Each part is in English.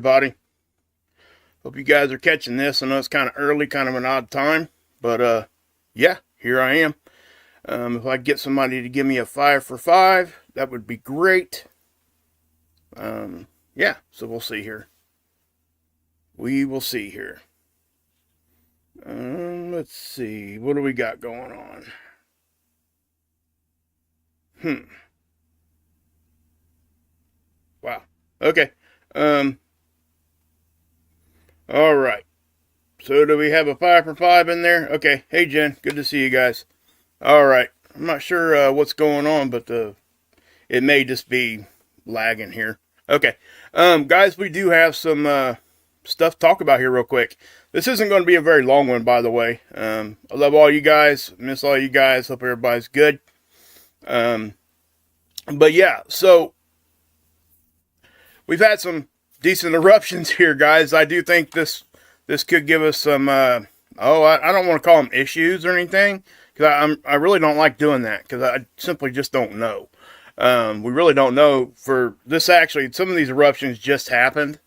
everybody. Hope you guys are catching this. I know it's kind of early, kind of an odd time, but yeah, here I am. If I get somebody to give me a 5 for 5, that would be great. Yeah, so we'll see here. We will see here. Let's see. What do we got going on? Wow. Okay. All right. So do we have a 5 for 5 in there? Okay. Hey, Jen. Good to see you guys. All right. I'm not sure what's going on, but it may just be lagging here. Okay. Guys, we do have some stuff to talk about here real quick. This isn't going to be a very long one, by the way. I love all you guys. Miss all you guys. Hope everybody's good. But yeah, so we've had some decent eruptions here, guys. I do think this could give us some, I don't want to call them issues or anything, because I really don't like doing that, because I simply just don't know. We really don't know for this. Actually, some of these eruptions just happened.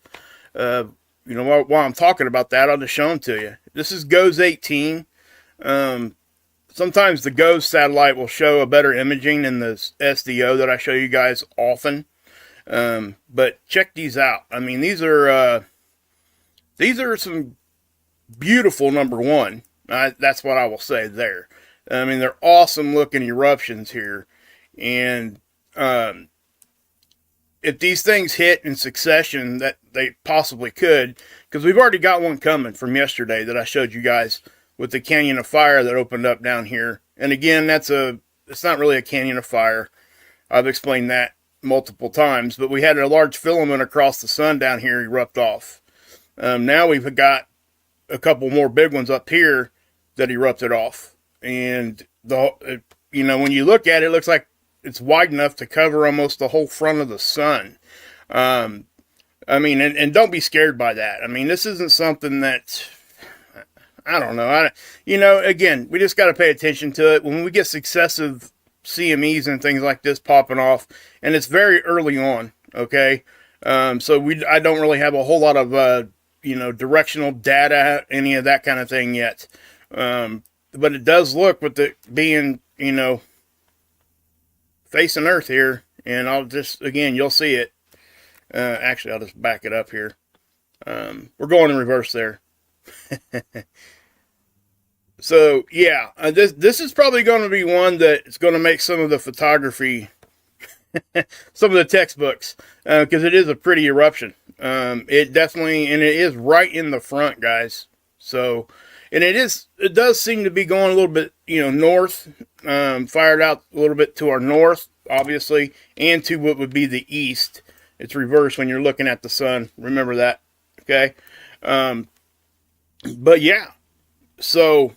While I'm talking about that, I'll just show them to you. This is GOES 18. Sometimes the GOES satellite will show a better imaging than the SDO that I show you guys often. But check these out. I mean, these are some beautiful, number one. That's what I will say there. I mean, they're awesome looking eruptions here. And, if these things hit in succession, that they possibly could, because we've already got one coming from yesterday that I showed you guys with the canyon of fire that opened up down here. And again, it's not really a canyon of fire. I've explained that multiple times, but we had a large filament across the sun down here erupt off. Now we've got a couple more big ones up here that erupted off. And when you look at it, it looks like it's wide enough to cover almost the whole front of the sun. And don't be scared by that. I mean, this isn't something that, I don't know. Again, we just got to pay attention to it. When we get successive CMEs and things like this popping off, and it's very early on, okay? So I don't really have a whole lot of, directional data, any of that kind of thing yet. But it does look, with it being, facing Earth here, and I'll just, again, you'll see it. Actually, I'll just back it up here. We're going in reverse there. So, yeah, this is probably going to be one that's going to make some of the photography, some of the textbooks, because it is a pretty eruption. It definitely, and it is right in the front, guys. So, and it does seem to be going a little bit, north, fired out a little bit to our north, obviously, and to what would be the east. It's reversed when you're looking at the sun. Remember that, okay? But yeah, so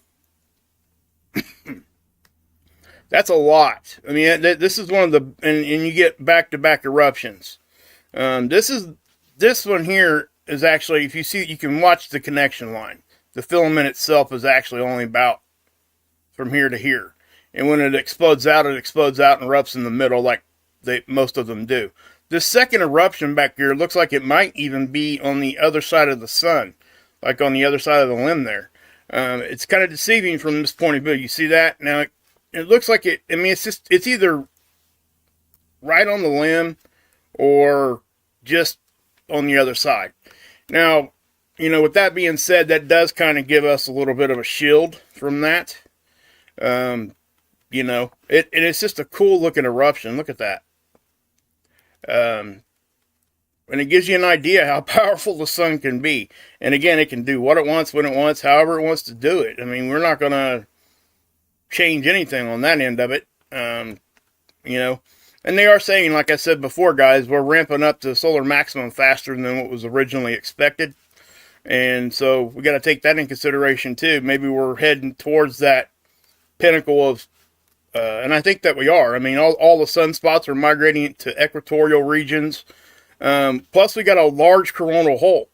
that's a lot. I mean, this is one of the, and you get back-to-back eruptions. This one here is actually, if you see, you can watch the connection line. The filament itself is actually only about from here to here. And when it explodes out and erupts in the middle like most of them do. This second eruption back here looks like it might even be on the other side of the sun. Like on the other side of the limb there. It's kind of deceiving from this point of view. You see that? Now, it looks like it's either right on the limb or just on the other side. Now, with that being said, that does kind of give us a little bit of a shield from that. It's just a cool looking eruption. Look at that. And it gives you an idea how powerful the sun can be. And again, it can do what it wants, when it wants, however it wants to do it. I mean, we're not going to change anything on that end of it. And they are saying, like I said before, guys, we're ramping up to solar maximum faster than what was originally expected. And so we got to take that in consideration too. Maybe we're heading towards that pinnacle of, and I think that we are. I mean, all the sunspots are migrating to equatorial regions. Plus we got a large coronal hole,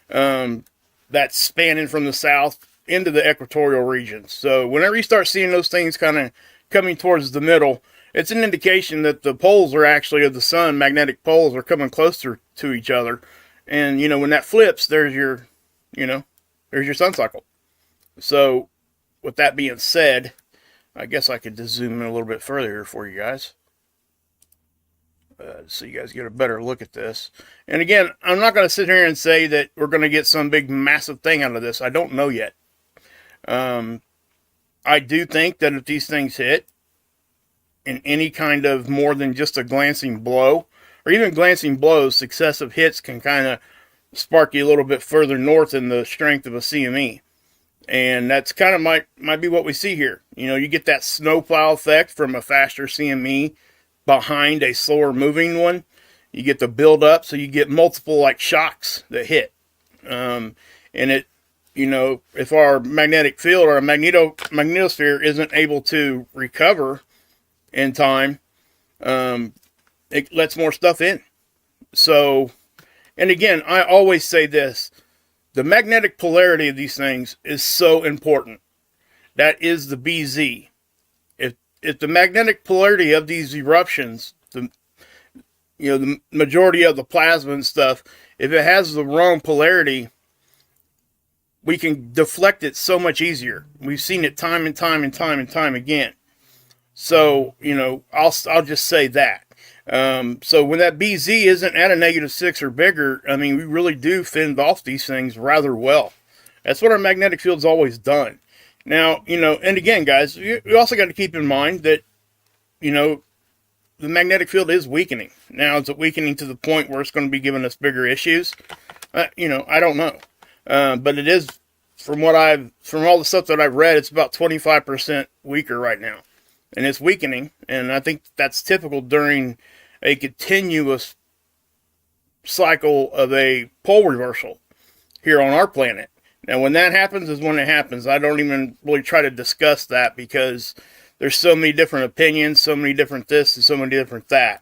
that's spanning from the south into the equatorial regions. So whenever you start seeing those things kind of coming towards the middle, it's an indication that the poles are actually of the sun, magnetic poles, are coming closer to each other. And, you know, when that flips, there's your, you know, there's your sun cycle. So, with that being said, I guess I could just zoom in a little bit further here for you guys. So you guys get a better look at this. And again, I'm not going to sit here and say that we're going to get some big massive thing out of this. I don't know yet. I do think that if these things hit in any kind of more than just a glancing blow, or even glancing blows, successive hits can kind of spark you a little bit further north in the strength of a CME. And that's kind of might be what we see here. You know, you get that snowplow effect from a faster CME behind a slower moving one. You get the build up, so you get multiple like shocks that hit. And it, you know, if our magnetic field or a magnetosphere isn't able to recover in time, it lets more stuff in. So, and again, I always say this, the magnetic polarity of these things is so important. That is the BZ. If the magnetic polarity of these eruptions, the majority of the plasma and stuff, if it has the wrong polarity, we can deflect it so much easier. We've seen it time and time and time and time again. So, you know, I'll just say that. So when that BZ isn't at a -6 or bigger, I mean, we really do fend off these things rather well. That's what our magnetic field's always done. Now, you know, and again, guys, we also got to keep in mind that, you know, the magnetic field is weakening. Now, is it weakening to the point where it's going to be giving us bigger issues? You know, I don't know. But it is, from all the stuff that I've read, it's about 25% weaker right now. And it's weakening, and I think that's typical during a continuous cycle of a pole reversal here on our planet. Now, when that happens is when it happens. I don't even really try to discuss that because there's so many different opinions, so many different this, and so many different that.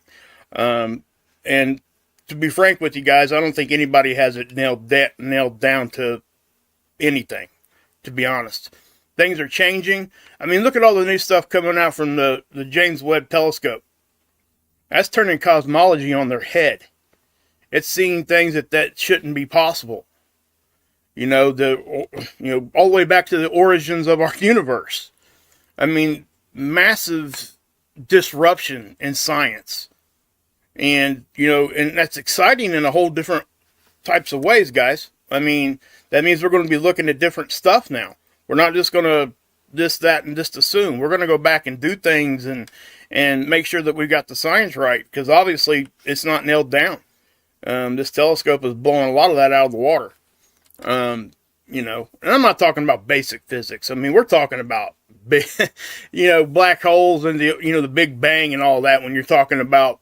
And to be frank with you guys, I don't think anybody has it nailed down to anything, to be honest. Things are changing. I mean, look at all the new stuff coming out from the James Webb Telescope. That's turning cosmology on their head. It's seeing things that shouldn't be possible. You know, all the way back to the origins of our universe. I mean, massive disruption in science. And, you know, and that's exciting in a whole different types of ways, guys. I mean, that means we're going to be looking at different stuff now. We're not just going to this, that, and just assume. We're going to go back and do things and make sure that we've got the science right, because obviously it's not nailed down. This telescope is blowing a lot of that out of the water. You know, and I'm not talking about basic physics. I mean, we're talking about big, you know, black holes and the Big Bang and all that when you're talking about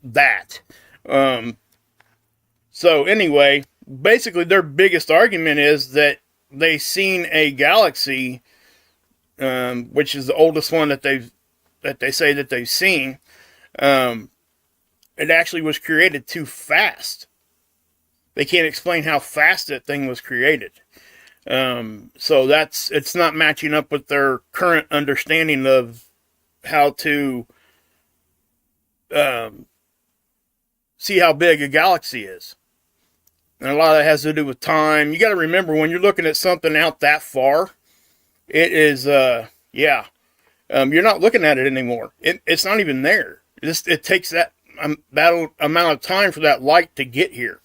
that. So anyway, basically their biggest argument is that they seen a galaxy, which is the oldest one that they say that they've seen. It actually was created too fast. They can't explain how fast that thing was created. So it's not matching up with their current understanding of how to see how big a galaxy is. And a lot of that has to do with time. You got to remember, when you're looking at something out that far, it is, you're not looking at it anymore. It's not even there. It takes that amount of time for that light to get here.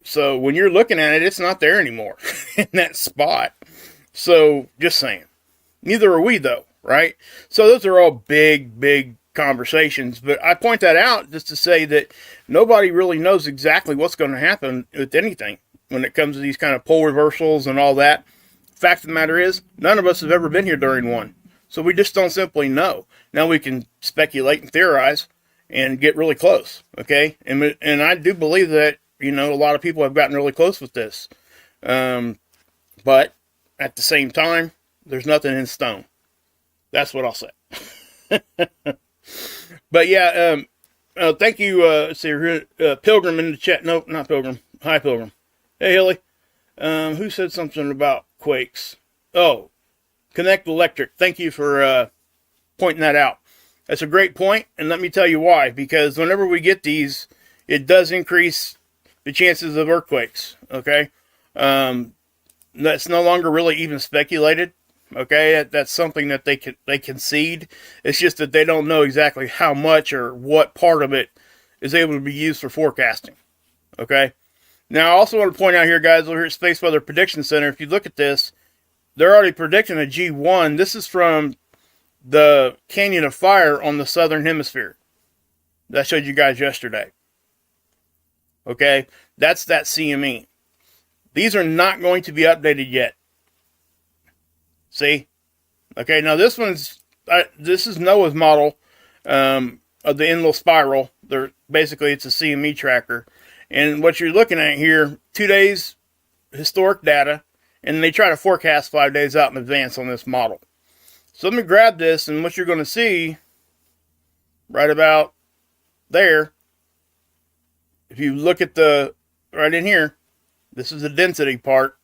So when you're looking at it, it's not there anymore in that spot. So just saying. Neither are we, though, right? So those are all big, big conversations. But I point that out just to say that nobody really knows exactly what's going to happen with anything when it comes to these kind of pole reversals and all that. Fact of the matter is, none of us have ever been here during one. So we just don't simply know. Now we can speculate and theorize and get really close, okay? And I do believe that, you know, a lot of people have gotten really close with this. But at the same time, there's nothing in stone. That's what I'll say. But yeah, thank you, Pilgrim in the chat. Nope, not Pilgrim. Hi, Pilgrim. Hey, Hilly. Who said something about quakes? Oh, Connect Electric. Thank you for pointing that out. That's a great point, and let me tell you why. Because whenever we get these, it does increase the chances of earthquakes. Okay, that's no longer really even speculated. Okay, that's something that they concede. It's just that they don't know exactly how much or what part of it is able to be used for forecasting. Okay. Now, I also want to point out here, guys, over here at Space Weather Prediction Center, if you look at this, they're already predicting a G1. This is from the Canyon of Fire on the southern hemisphere that I showed you guys yesterday. Okay, that's that CME. These are not going to be updated yet. See? Okay, now this is NOAA's model of the Enlil spiral. Basically, it's a CME tracker. And what you're looking at here, 2 days historic data, and they try to forecast 5 days out in advance on this model. So let me grab this, and what you're going to see right about there, if you look at right in here, this is the density part,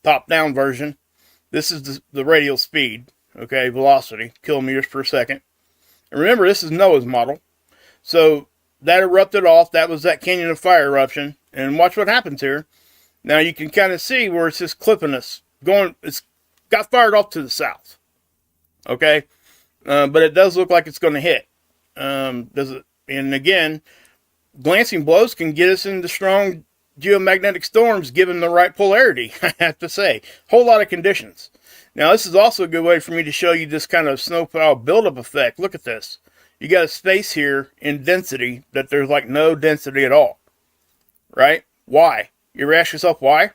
top-down version. This is the radial speed, okay, velocity, kilometers per second. And remember, this is NOAA's model. So that erupted off. That was that Canyon of Fire eruption. And watch what happens here. Now you can kind of see where it's just clipping us. It's got fired off to the south. Okay? But it does look like it's going to hit. Does it? And again, glancing blows can get us into strong geomagnetic storms given the right polarity, I have to say. Whole lot of conditions. Now this is also a good way for me to show you this kind of snowpile buildup effect. Look at this. You got a space here in density that there's like no density at all. Right? Why? You ever ask yourself why?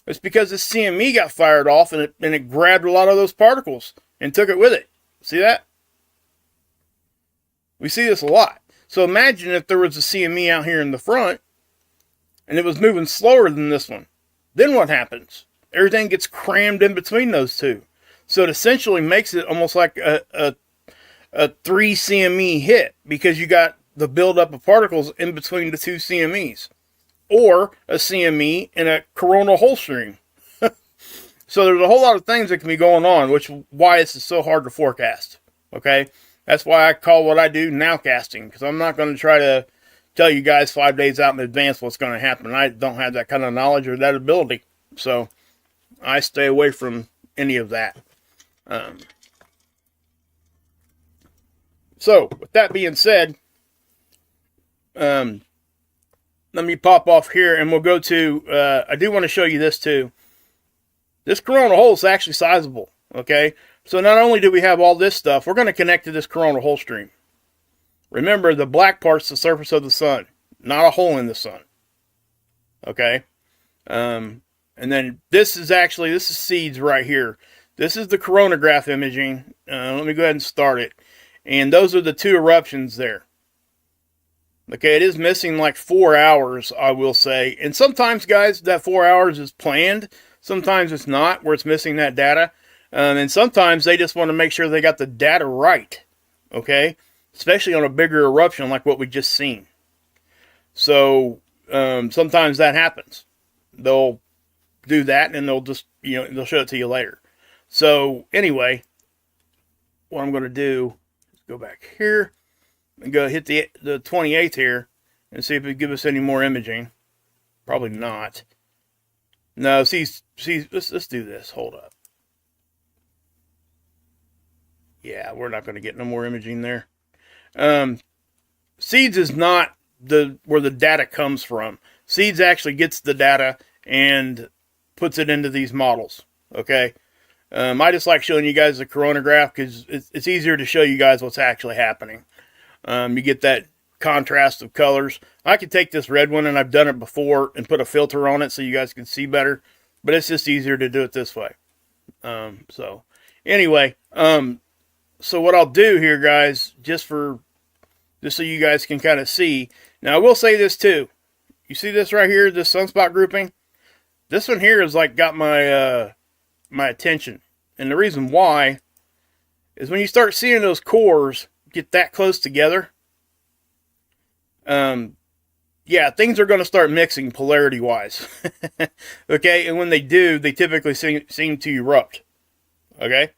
It's because the CME got fired off and it grabbed a lot of those particles and took it with it. See that? We see this a lot. So imagine if there was a CME out here in the front and it was moving slower than this one. Then what happens? Everything gets crammed in between those two. So it essentially makes it almost like a 3 CME hit because you got the buildup of particles in between the two CMEs. Or a CME and a coronal hole stream. So there's a whole lot of things that can be going on, which is why this is so hard to forecast. Okay? That's why I call what I do nowcasting, because I'm not going to try to tell you guys 5 days out in advance what's going to happen. I don't have that kind of knowledge or that ability. So I stay away from any of that. So with that being said, let me pop off here and we'll go to, I do want to show you this too. This coronal hole is actually sizable, okay? So not only do we have all this stuff, we're going to connect to this coronal hole stream. Remember, the black part's the surface of the sun, not a hole in the sun, okay? And then this is seeds right here. This is the coronagraph imaging. Let me go ahead and start it. And those are the 2 eruptions there. Okay, it is missing like 4 hours, I will say. And sometimes, guys, that 4 hours is planned. Sometimes it's not, where it's missing that data. And sometimes they just want to make sure they got the data right. Okay? Especially on a bigger eruption like what we just seen. So, sometimes that happens. They'll do that and they'll just, they'll show it to you later. So, anyway, what I'm going to do is go back here. And go hit the 28th here and see if it gives us any more imaging. Probably not. No, see, let's do this. Hold up. Yeah, we're not going to get no more imaging there. Seeds is not where the data comes from. Seeds actually gets the data and puts it into these models. Okay. I just like showing you guys the coronagraph because it's easier to show you guys what's actually happening. You get that contrast of colors. I could take this red one, and I've done it before, and put a filter on it so you guys can see better. But it's just easier to do it this way. So anyway, so what I'll do here, guys, just so you guys can kind of see. Now I will say this too. You see this right here, this sunspot grouping? This one here has like got my my attention, and the reason why is when you start seeing those cores get that close together, yeah, things are going to start mixing polarity wise. Okay, and when they do, they typically seem to erupt. Okay,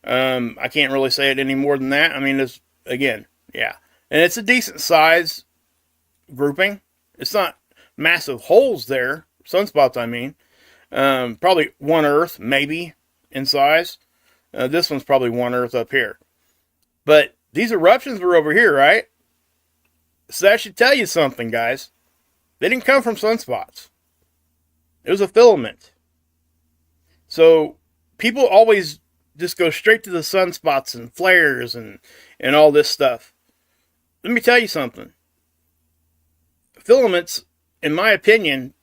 I can't really say it any more than that. I mean, it's, again, yeah, and it's a decent size grouping. It's not massive holes there, sunspots I mean. Probably 1 Earth, maybe, in size. This one's probably 1 Earth up here. But these eruptions were over here, right? So that should tell you something, guys. They didn't come from sunspots. It was a filament. So people always just go straight to the sunspots and flares and all this stuff. Let me tell you something. Filaments, in my opinion,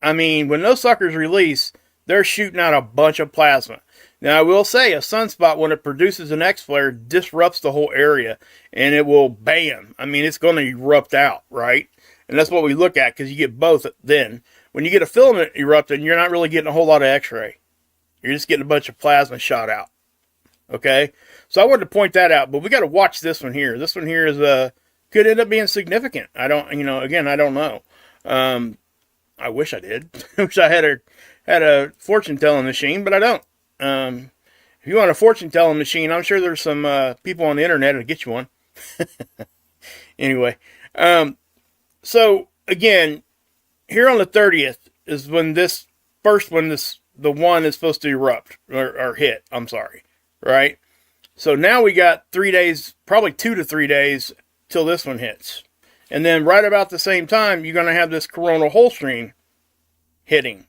I mean, when those suckers release, they're shooting out a bunch of plasma. Now, I will say, a sunspot, when it produces an X-flare, disrupts the whole area, and it will bam. I mean, it's going to erupt out, right? And that's what we look at, because you get both then. When you get a filament erupting, you're not really getting a whole lot of X-ray. You're just getting a bunch of plasma shot out. Okay? So I wanted to point that out, but we got to watch this one here. This one here is could end up being significant. I don't, again, I don't know. I wish I did. I wish I had a fortune-telling machine, but I don't. If you want a fortune-telling machine, I'm sure there's some people on the internet that'll get you one. Anyway, so again, here on the 30th is when this first one, the one is supposed to erupt or hit. I'm sorry, right? So now we got 3 days, probably 2 to 3 days till this one hits, and then right about the same time, you're going to have this coronal hole stream hitting.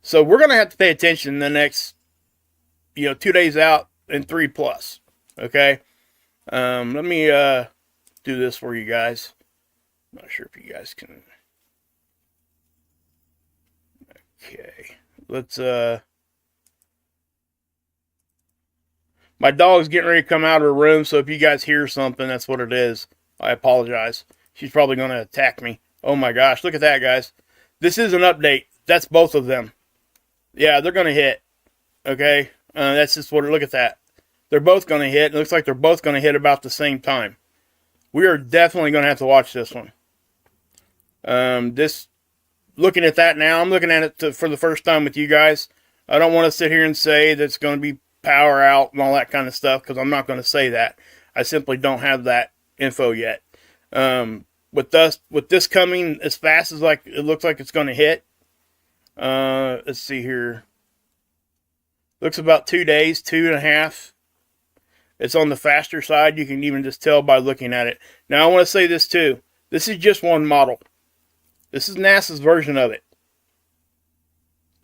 So we're going to have to pay attention the next, 2 days out and 3 plus. Okay. Let me do this for you guys. I'm not sure if you guys can. Okay. Let's my dog's getting ready to come out of her room, so if you guys hear something, that's what it is. I apologize. She's probably going to attack me. Oh my gosh, look at that, guys. This is an update. That's both of them. Yeah, they're going to hit. Okay? That's just what, look at that. They're both going to hit. It looks like they're both going to hit about the same time. We are definitely going to have to watch this one. Looking at that now, I'm looking at it for the first time with you guys. I don't want to sit here and say that it's going to be power out and all that kind of stuff, because I'm not going to say that. I simply don't have that info yet. With this coming as fast as it looks like it's going to hit, let's see here. Looks about 2 days, 2.5. It's on the faster side. You can even just tell by looking at it. Now, I want to say this too. This is just one model. This is NASA's version of it.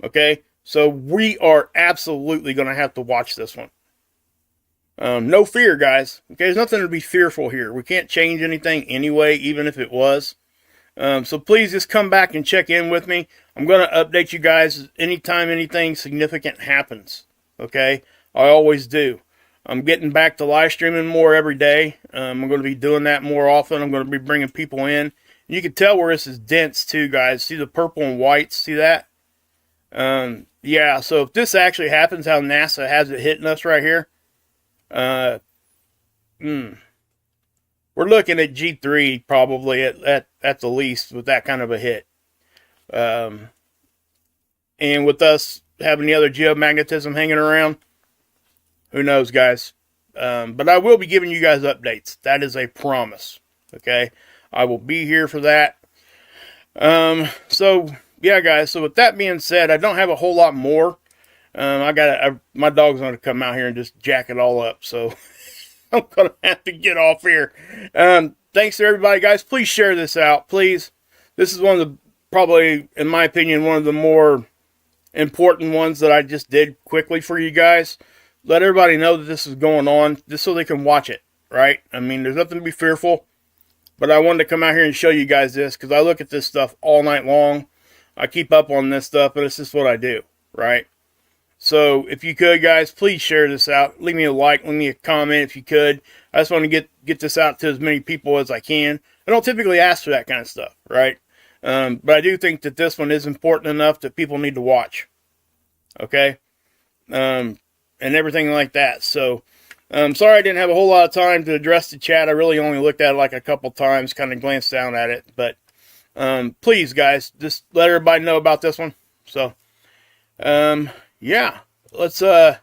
Okay? So we are absolutely going to have to watch this one. No fear, guys. Okay, there's nothing to be fearful here. We can't change anything anyway, even if it was. So please just come back and check in with me. I'm going to update you guys anytime anything significant happens. Okay? I always do. I'm getting back to live streaming more every day. I'm going to be doing that more often. I'm going to be bringing people in. You can tell where this is dense too, guys. See the purple and whites? See that? Yeah, so if this actually happens, how NASA has it hitting us right here, we're looking at G3 probably at the least with that kind of a hit. And with us having the other geomagnetism hanging around, who knows, guys? But I will be giving you guys updates. That is a promise. Okay? I will be here for that. So, yeah, guys. So, with that being said, I don't have a whole lot more. My dog's going to come out here and just jack it all up. So, I'm going to have to get off here. Thanks to everybody, guys. Please share this out. Please. This is one of the, probably, in my opinion, one of the more important ones that I just did quickly for you guys. Let everybody know that this is going on, just so they can watch it, right? I mean, there's nothing to be fearful. But I wanted to come out here and show you guys this, because I look at this stuff all night long. I keep up on this stuff, and it's just what I do, right? So, if you could, guys, please share this out. Leave me a like, leave me a comment if you could. I just want to get this out to as many people as I can. I don't typically ask for that kind of stuff, right? But I do think that this one is important enough that people need to watch. Okay? And everything like that. So, sorry I didn't have a whole lot of time to address the chat. I really only looked at it like a couple times, kind of glanced down at it. But please, guys, just let everybody know about this one. So, yeah, let's go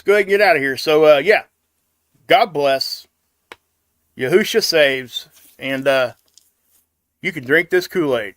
ahead and get out of here. So, yeah, God bless. Yahusha saves. And you can drink this Kool-Aid.